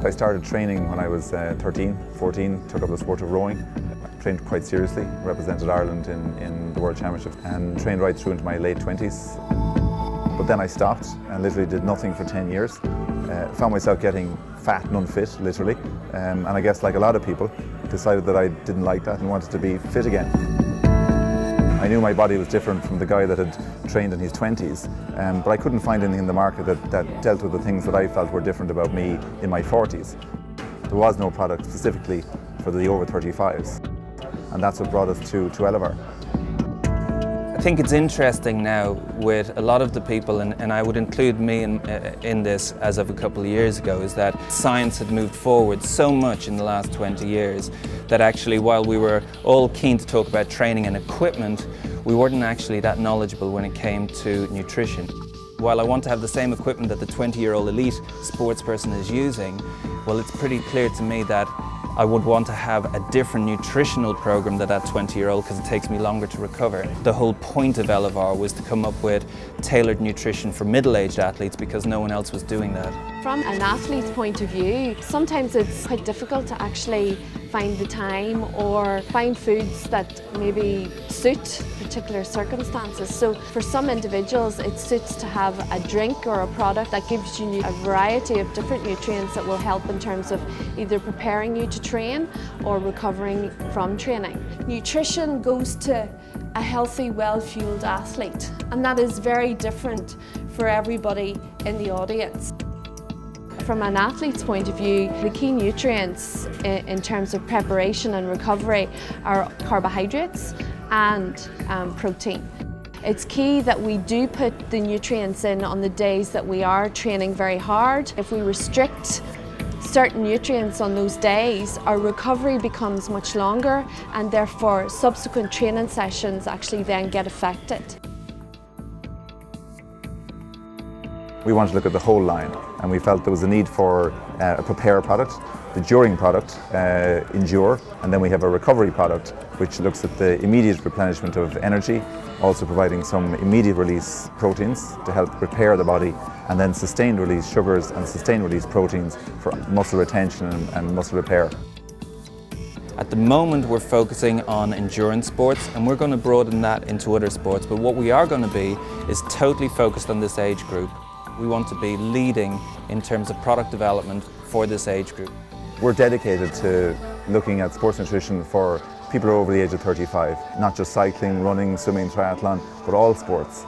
I started training when I was 13, 14, took up the sport of rowing. Trained quite seriously, represented Ireland in the World Championship and trained right through into my late 20s. But then I stopped and literally did nothing for 10 years. Found myself getting fat and unfit, literally. And I guess like a lot of people, decided that I didn't like that and wanted to be fit again. I knew my body was different from the guy that had trained in his 20s, but I couldn't find anything in the market that dealt with the things that I felt were different about me in my 40s. There was no product specifically for the over 35s, and that's what brought us to Elivar. I think it's interesting now with a lot of the people, and I would include me in this as of a couple of years ago, is that science had moved forward so much in the last 20 years that actually while we were all keen to talk about training and equipment, we weren't actually that knowledgeable when it came to nutrition. While I want to have the same equipment that the 20-year-old elite sports person is using, well, it's pretty clear to me that I would want to have a different nutritional program than that 20-year-old because it takes me longer to recover. The whole point of Elivar was to come up with tailored nutrition for middle-aged athletes because no one else was doing that. From an athlete's point of view, sometimes it's quite difficult to actually find the time or find foods that maybe suit particular circumstances. So for some individuals it suits to have a drink or a product that gives you a variety of different nutrients that will help in terms of either preparing you to train or recovering from training. Nutrition goes to a healthy, well-fueled athlete, and that is very different for everybody in the audience. From an athlete's point of view, the key nutrients in terms of preparation and recovery are carbohydrates and protein. It's key that we do put the nutrients in on the days that we are training very hard. If we restrict certain nutrients on those days, our recovery becomes much longer and therefore subsequent training sessions actually then get affected. We wanted to look at the whole line, and we felt there was a need for a prepare product, the during product, endure, and then we have a recovery product which looks at the immediate replenishment of energy, also providing some immediate release proteins to help repair the body, and then sustained release sugars and sustained release proteins for muscle retention and muscle repair. At the moment we're focusing on endurance sports and we're going to broaden that into other sports, but what we are going to be is totally focused on this age group. We want to be leading in terms of product development for this age group. We're dedicated to looking at sports nutrition for people over the age of 35, not just cycling, running, swimming, triathlon, but all sports.